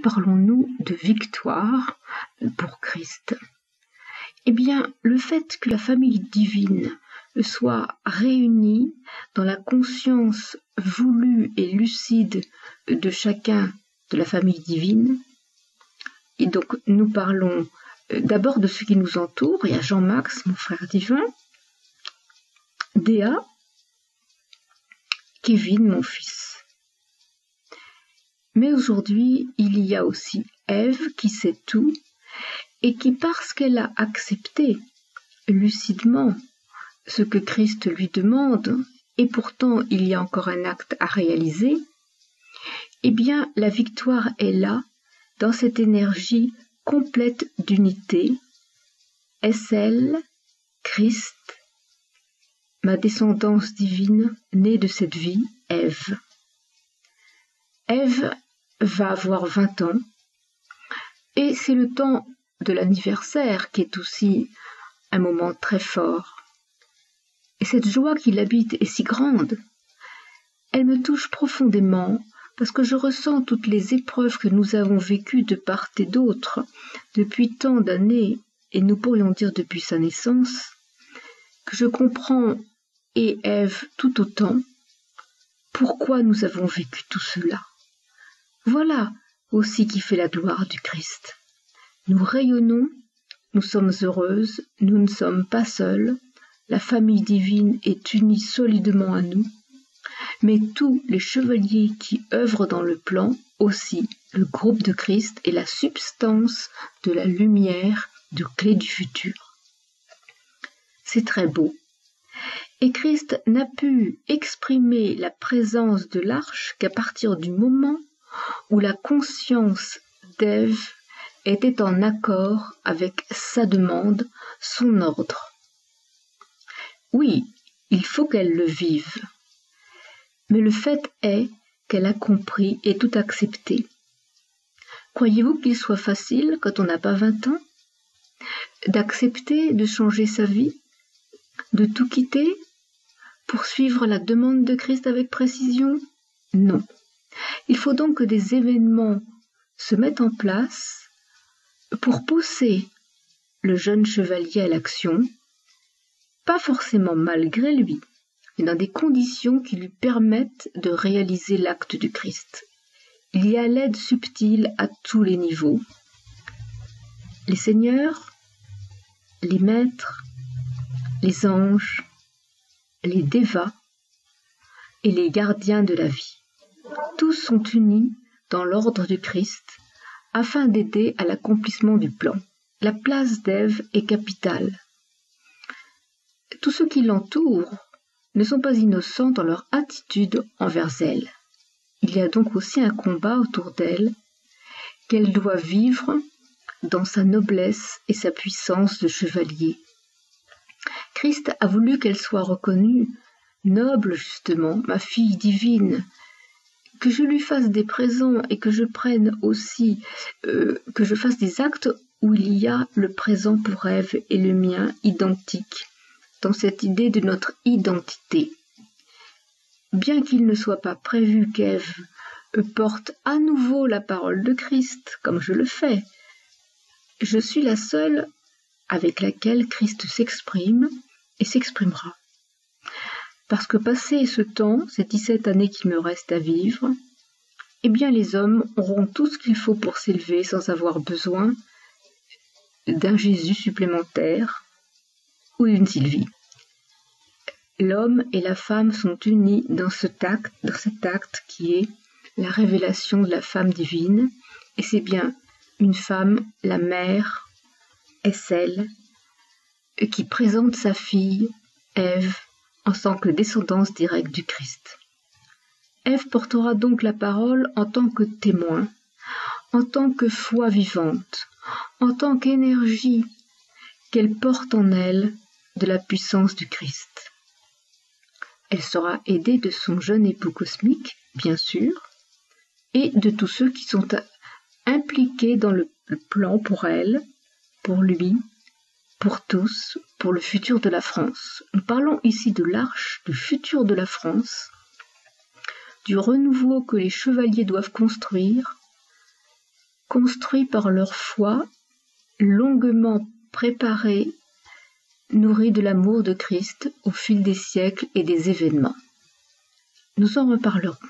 parlons-nous de victoire pour Christ? Eh bien, le fait que la famille divine soit réunie dans la conscience voulue et lucide de chacun de la famille divine, et donc nous parlons d'abord de ce qui nous entoure. Il y a Jean-Max, mon frère divin, Déa, Kevin, mon fils. Mais aujourd'hui, il y a aussi Ève qui sait tout et qui, parce qu'elle a accepté lucidement ce que Christ lui demande, et pourtant il y a encore un acte à réaliser, eh bien la victoire est là, dans cette énergie complète d'unité. Est-ce elle, Christ, ma descendance divine, née de cette vie, Ève? Ève va avoir 20 ans, et c'est le temps de l'anniversaire qui est aussi un moment très fort. Et cette joie qui l'habite est si grande, elle me touche profondément parce que je ressens toutes les épreuves que nous avons vécues de part et d'autre depuis tant d'années, et nous pourrions dire depuis sa naissance, que je comprends, et Ève tout autant, pourquoi nous avons vécu tout cela. Voilà aussi qui fait la gloire du Christ. Nous rayonnons, nous sommes heureuses, nous ne sommes pas seules, la famille divine est unie solidement à nous, mais tous les chevaliers qui œuvrent dans le plan aussi, le groupe de Christ est la substance de la lumière de clé du futur. C'est très beau. Et Christ n'a pu exprimer la présence de l'arche qu'à partir du moment où la conscience d'Ève était en accord avec sa demande, son ordre. Oui, il faut qu'elle le vive. Mais le fait est qu'elle a compris et tout accepté. Croyez-vous qu'il soit facile, quand on n'a pas 20 ans, d'accepter de changer sa vie, de tout quitter, pour suivre la demande de Christ avec précision? Non. Il faut donc que des événements se mettent en place pour pousser le jeune chevalier à l'action, pas forcément malgré lui, mais dans des conditions qui lui permettent de réaliser l'acte du Christ. Il y a l'aide subtile à tous les niveaux. Les seigneurs, les maîtres, les anges, les dévas et les gardiens de la vie. Tous sont unis dans l'ordre du Christ afin d'aider à l'accomplissement du plan. La place d'Ève est capitale. Tous ceux qui l'entourent ne sont pas innocents dans leur attitude envers elle. Il y a donc aussi un combat autour d'elle qu'elle doit vivre dans sa noblesse et sa puissance de chevalier. Christ a voulu qu'elle soit reconnue noble, justement, ma fille divine, que je lui fasse des présents et que je prenne aussi, que je fasse des actes où il y a le présent pour Ève et le mien identique, dans cette idée de notre identité. Bien qu'il ne soit pas prévu qu'Ève porte à nouveau la parole de Christ, comme je le fais, je suis la seule avec laquelle Christ s'exprime et s'exprimera. Parce que passé ce temps, ces 17 années qui me restent à vivre, eh bien les hommes auront tout ce qu'il faut pour s'élever sans avoir besoin d'un Jésus supplémentaire ou d'une Sylvie. L'homme et la femme sont unis dans cet acte qui est la révélation de la femme divine, et c'est bien une femme, la mère, est celle qui présente sa fille, Ève, en tant que descendance directe du Christ. Ève portera donc la parole en tant que témoin, en tant que foi vivante, en tant qu'énergie qu'elle porte en elle de la puissance du Christ. Elle sera aidée de son jeune époux cosmique, bien sûr, et de tous ceux qui sont impliqués dans le plan pour elle, pour lui, pour tous, pour le futur de la France. Nous parlons ici de l'arche, du futur de la France, du renouveau que les chevaliers doivent construire, construits par leur foi, longuement préparés, nourris de l'amour de Christ au fil des siècles et des événements. Nous en reparlerons.